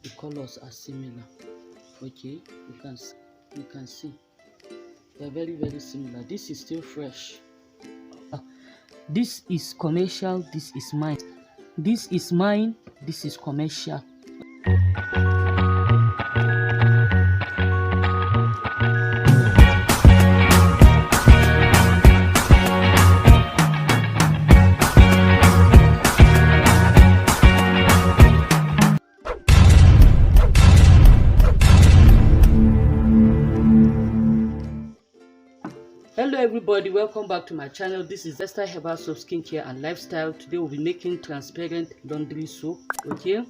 the colors are similar. Okay, you can see they're very similar. This is still fresh. This is commercial, this is mine. This is mine, this is commercial. Hello everybody, welcome back to my channel. This is Esther Herbal Soap Skincare and Lifestyle. Today we'll be making transparent laundry soap. Okay,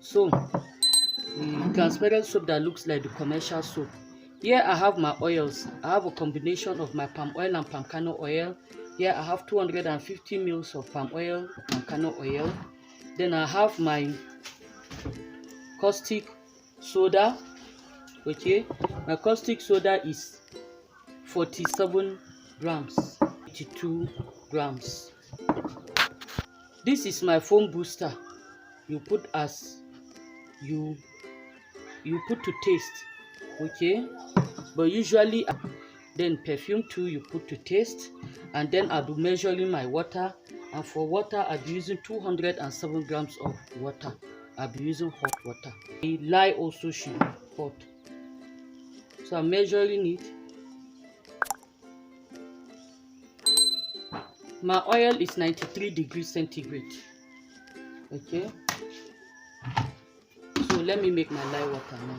so the transparent soap that looks like the commercial soap. Here I have my oils. I have a combination of my palm oil and palm kernel oil. Here I have 250 ml of palm oil, palm kernel oil. Then I have my caustic soda. Okay, my caustic soda is 47 grams, 82 grams. This is my foam booster. You put as you put to taste. Okay, but usually then perfume too you put to taste, and then I'll be measuring my water, and for water I'll be using 207 grams of water. I'll be using hot water. The lye also should be hot, so I'm measuring it. My oil is 93 degrees centigrade. Okay, so let me make my lye water now.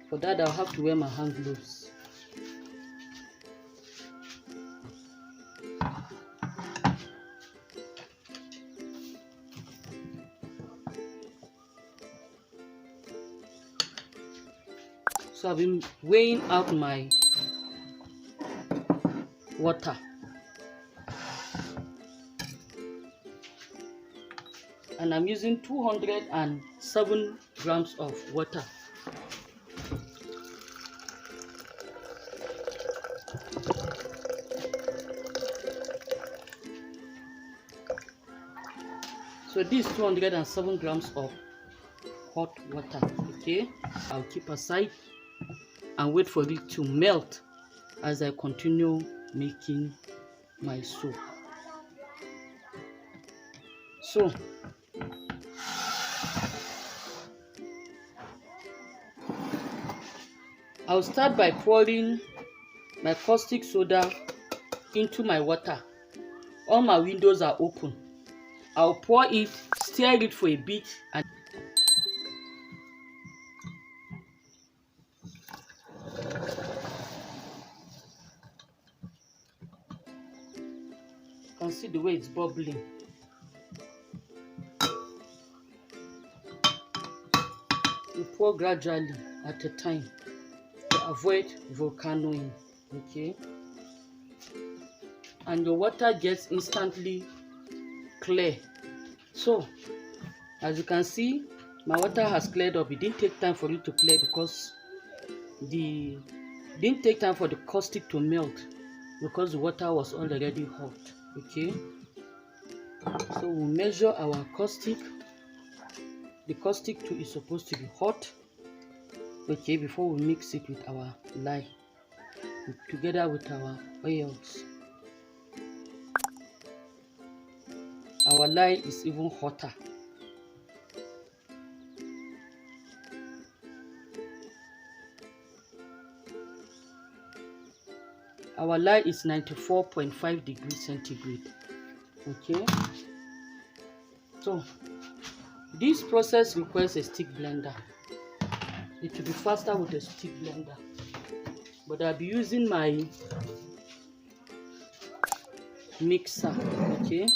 For that I'll have to wear my hand gloves. So I've been weighing out my water, and I'm using 207 grams of water. So this 207 grams of hot water. Okay, I'll keep aside and wait for it to melt as I continue making my soap. So I'll start by pouring my caustic soda into my water. All my windows are open. I'll pour it, stir it for a bit, and you can see the way it's bubbling. You pour gradually at a time to avoid volcanoing. Okay, and your water gets instantly clear. So as you can see, my water has cleared up. It didn't take time for it to clear because didn't take time for the caustic to melt, because the water was already hot. Okay, so we'll measure our caustic. The caustic too is supposed to be hot. Okay, before we mix it with our lye together with our oils. Our lye is even hotter. Our lye is 94.5 degrees centigrade. Okay, so this process requires a stick blender. It will be faster with a stick blender, but I'll be using my mixer. Okay,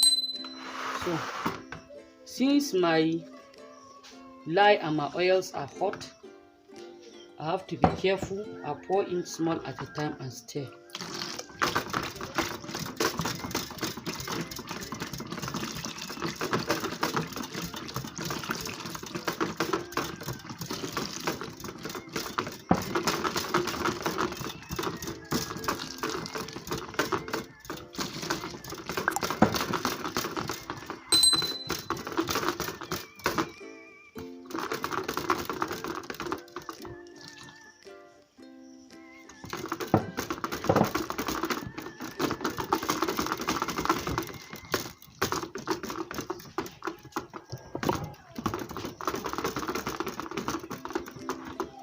so since my lye and my oils are hot, I have to be careful. I pour in small at a time and stir.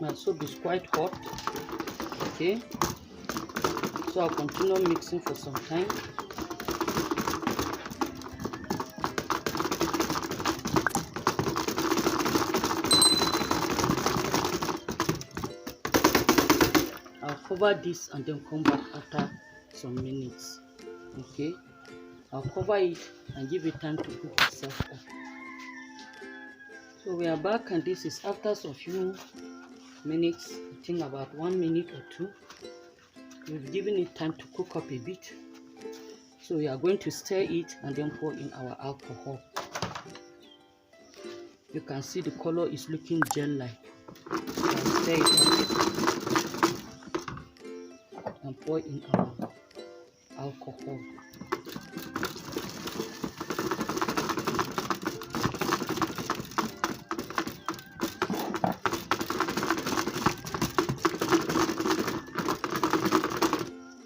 My soap is quite hot. Okay, so I'll continue mixing for some time. I'll cover this and then come back after some minutes. Okay, I'll cover it and give it time to cook itself up. So we are back, and this is after some few minutes. I think about 1 minute or 2. We've given it time to cook up a bit. So we are going to stir it and then pour in our alcohol. You can see the color is looking gel-like. So I'll stir it up and pour in our alcohol.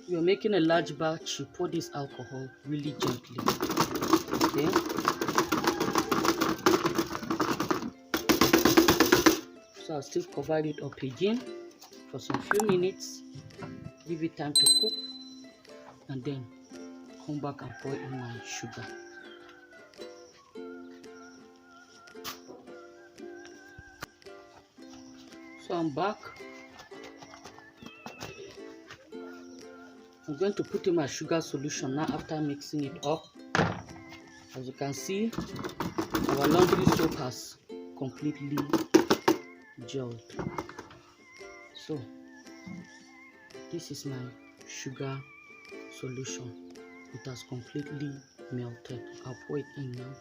You're making a large batch, you pour this alcohol really gently. Okay. So I'll still cover it up again for some few minutes, give it time to cook, and then come back and pour in my sugar. So I'm back. I'm going to put in my sugar solution now after mixing it up. As you can see, our laundry soap has completely gelled. So this is my sugar solution. It has completely melted. I'll pour it in now.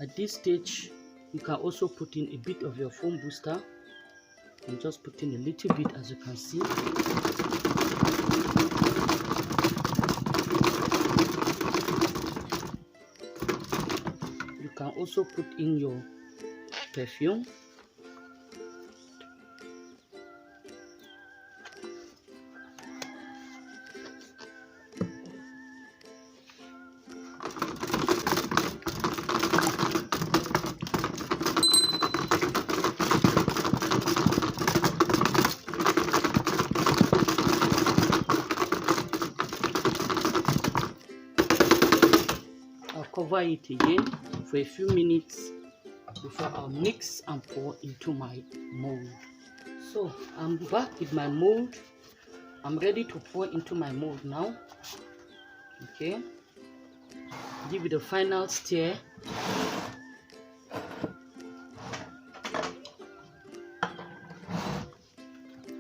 At this stage, you can also put in a bit of your foam booster. I'm just putting a little bit, as you can see. You can also put in your perfume. Cover it again for a few minutes before I'll mix and pour into my mold. So I'm back with my mold. I'm ready to pour into my mold now. Okay, give it a final stir.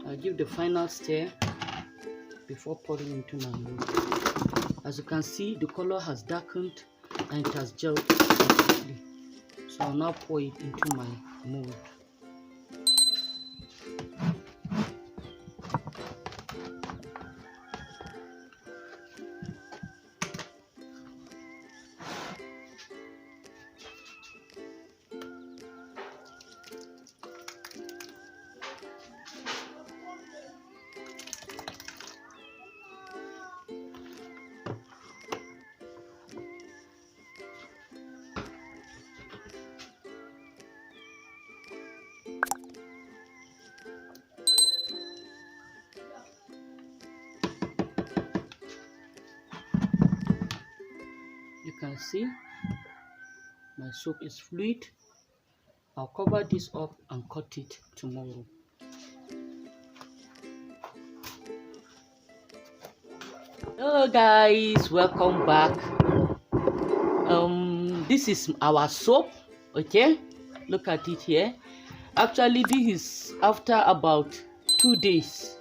I'll give the final stir before pouring into my mold. As you can see, the color has darkened and it has gelled completely. So I'll now pour it into my mold. You can see my soap is fluid. I'll cover this up and cut it tomorrow. Hello guys, welcome back. This is our soap. Okay, look at it here. Actually, this is after about 2 days.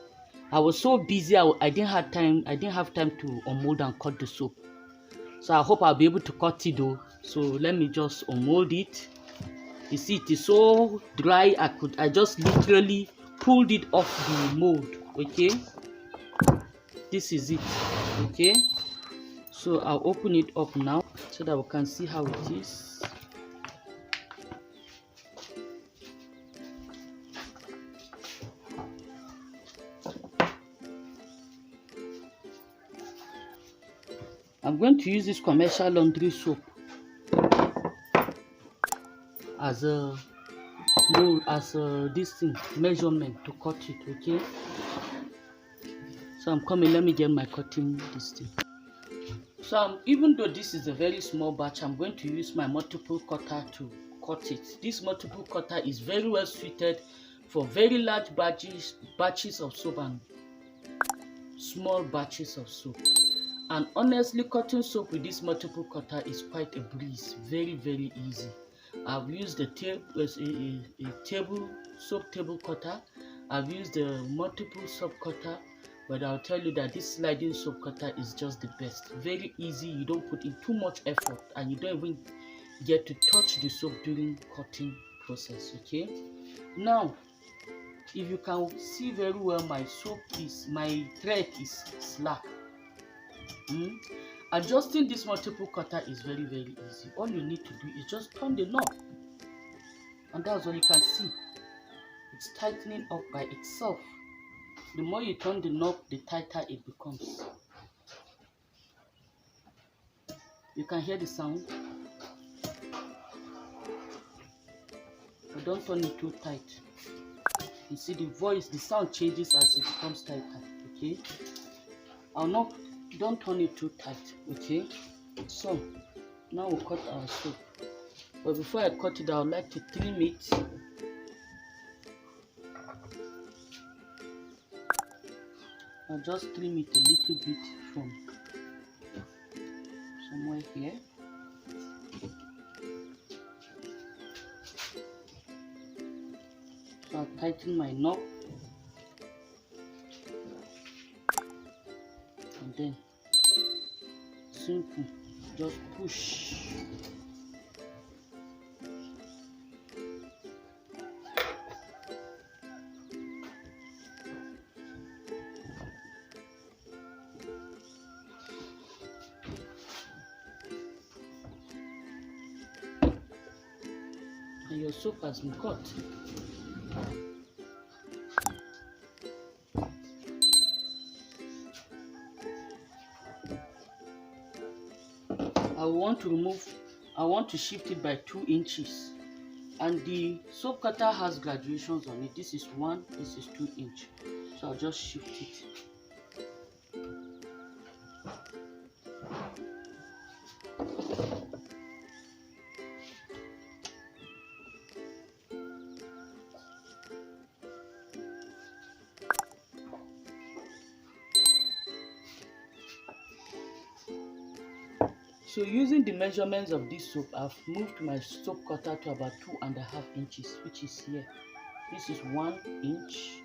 I was so busy, I didn't have time to unmold and cut the soap. So I hope I'll be able to cut it though. So let me just unmold it. You see, it is so dry. I just literally pulled it off the mold. Okay, this is it. Okay, so I'll open it up now so that we can see how it is. going to use this commercial laundry soap as a mold, as this thing measurement to cut it. Okay, so I'm coming. Let me get my cutting this thing. So even though this is a very small batch, I'm going to use my multiple cutter to cut it. This multiple cutter is very well suited for very large batches of soap and small batches of soap. And honestly, cutting soap with this multiple cutter is quite a breeze. Very easy. I've used a table soap table cutter. I've used a multiple soap cutter, but I'll tell you that this sliding soap cutter is just the best. Very easy. You don't put in too much effort, and you don't even get to touch the soap during cutting process. Okay. Now, if you can see very well, my thread is slack. Adjusting this multiple cutter is very easy. All you need to do is just turn the knob, and that's all you can see. It's tightening up by itself. The more you turn the knob, the tighter it becomes. You can hear the sound, but don't turn it too tight. You see the sound changes as it becomes tighter. Okay, don't turn it too tight. Okay, so now we'll cut our soap, but before I cut it, I would like to trim it. I'll just trim it a little bit from somewhere here. So I'll tighten my knob, and then simple, just push. And your soap has been cut. I want to shift it by 2 inches, and the soap cutter has graduations on it. This is 1, this is 2 inch. So I'll just shift it. So using the measurements of this soap, I've moved my soap cutter to about 2.5 inches, which is here. This is 1 inch.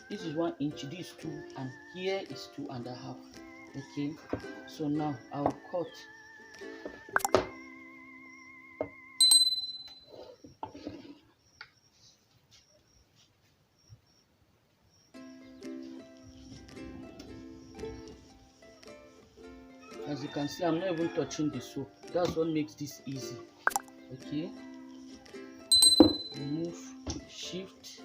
This is 1 inch. This is 2, and here is 2.5. Okay. So now I'll cut. As you can see, I'm not even touching the soap. That's what makes this easy. Okay, remove, shift.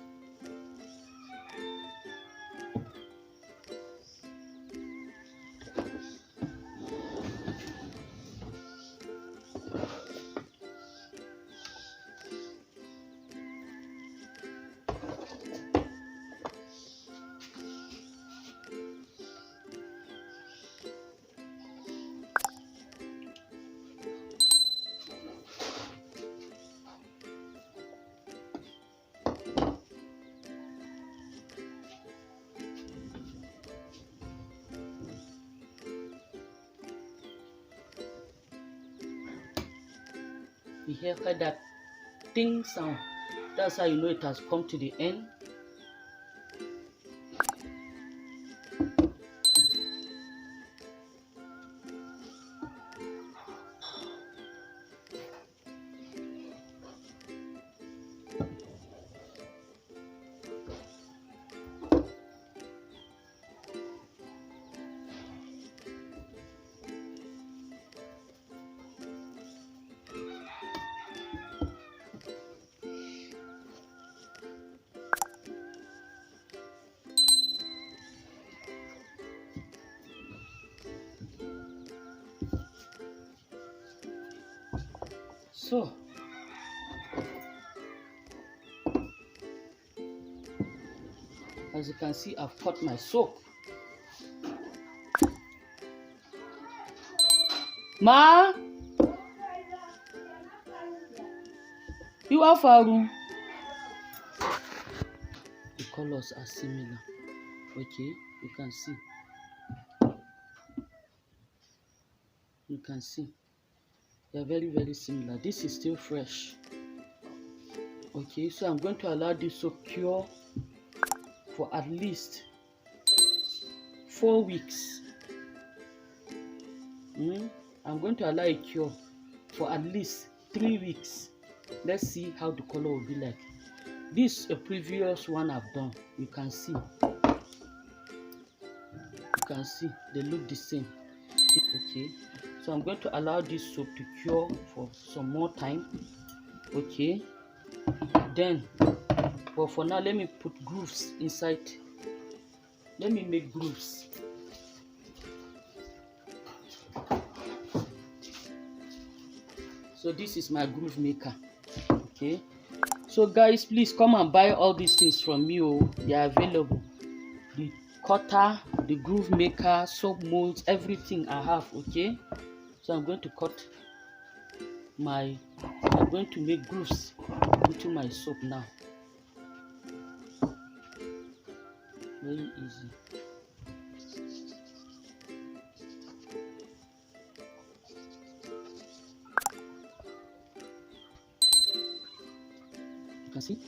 You hear that ting sound. That's how you know it has come to the end. So as you can see, I've cut my soap. Ma, you are far. The colors are similar. Okay, you can see. You can see. They are very, very similar. This is still fresh. Okay, so I'm going to allow this soap cure for at least 4 weeks. I'm going to allow it cure for at least 3 weeks. Let's see how the color will be like. This is a previous one I've done. You can see. They look the same. Okay, so I'm going to allow this soap to cure for some more time. Okay, then but for now, let me put grooves inside. Let me make grooves. So this is my groove maker. Okay, so guys, please come and buy all these things from me. They are available. The cutter, the groove maker, soap molds, everything I have. Okay, so I'm going to I'm going to make grooves into my soap now. Very easy. You can see.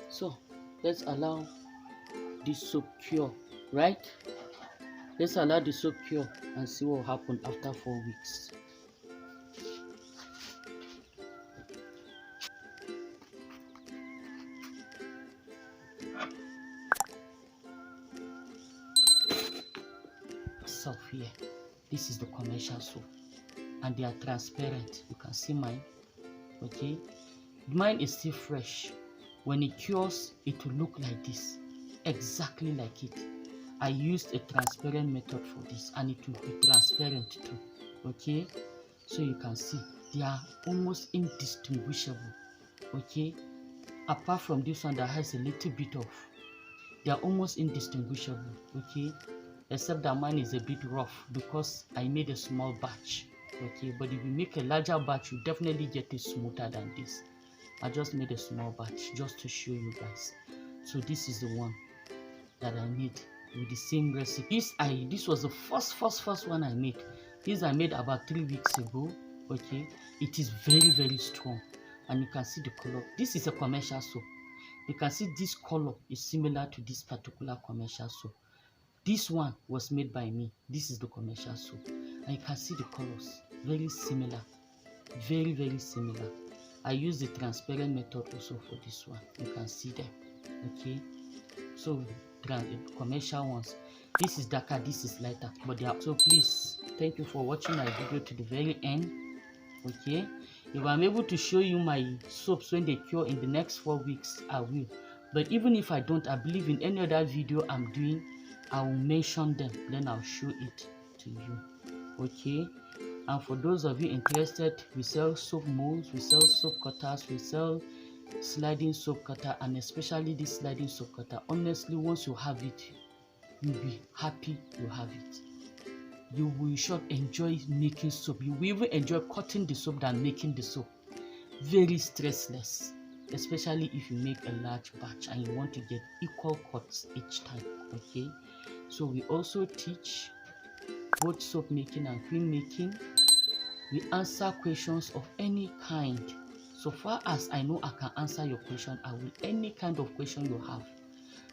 So let's allow this soap cure, right? Let's allow the soap cure and see what will happen after 4 weeks. Soap here. This is the commercial soap, and they are transparent. You can see mine. Okay, mine is still fresh. When it cures, it will look like this, exactly like it. I used a transparent method for this, and it will be transparent too. Okay, so you can see they are almost indistinguishable. Okay, apart from this one that has a little bit of, they are almost indistinguishable. Okay, except that mine is a bit rough because I made a small batch. Okay, but if you make a larger batch, you definitely get it smoother than this. I just made a small batch just to show you guys. So this is the one that I made with the same recipe. This was the first one I made. This I made about 3 weeks ago. Okay, it is very, very strong, and you can see the color. This is a commercial soap. You can see this color is similar to this particular commercial soap. This one was made by me. This is the commercial soap, and you can see the colors very similar, very, very similar. I use the transparent method also for this one. You can see them. Okay, so commercial ones. This is darker, this is lighter, but they are. So please, thank you for watching my video to the very end. Okay, if I'm able to show you my soaps when they cure in the next 4 weeks, I will. But even if I don't, I believe in any other video I'm doing, I will mention them, then I'll show it to you. Okay, and for those of you interested, we sell soap molds, we sell soap cutters, we sell sliding soap cutter, and especially this sliding soap cutter. Honestly, once you have it, you'll be happy you have it. You will sure enjoy making soap. You will even enjoy cutting the soap than making the soap. Very stressless, especially if you make a large batch and you want to get equal cuts each time. Okay, so we also teach both soap making and cream making. We answer questions of any kind. So far as I know I can answer your question, I will. Any kind of question you have,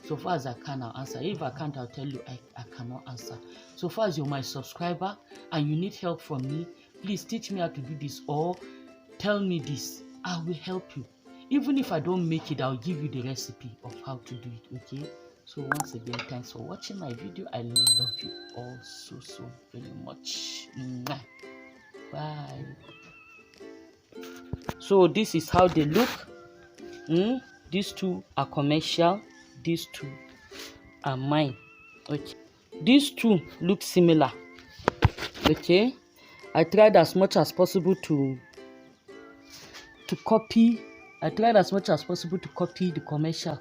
so far as I can, I'll answer. If I can't, I'll tell you I cannot answer. So far as you're my subscriber and you need help from me, please teach me how to do this or tell me this. I will help you. Even if I don't make it, I'll give you the recipe of how to do it. Okay, so once again, thanks for watching my video. I love you all so very much. Mwah. Bye. So this is how they look. These two are commercial, these two are mine. Okay, these two look similar. Okay, I tried as much as possible to copy. I tried as much as possible to copy the commercial.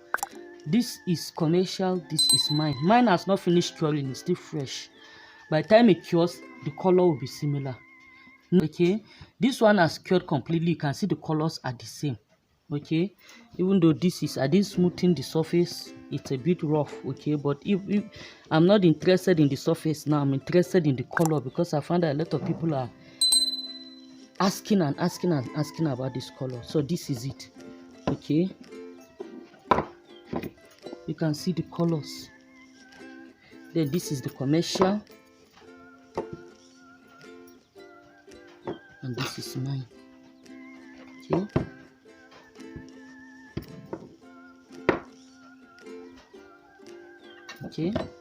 This is commercial, this is mine. Mine has not finished curing, it's still fresh. By the time it cures, the color will be similar. Okay, this one has cured completely. You can see the colors are the same. Okay, even though this is, I didn't smoothen the surface, it's a bit rough. Okay, but if I'm not interested in the surface now, I'm interested in the color, because I found that a lot of people are asking about this color. So this is it. Okay, you can see the colors. Then this is the commercial, and this is mine. Okay, okay.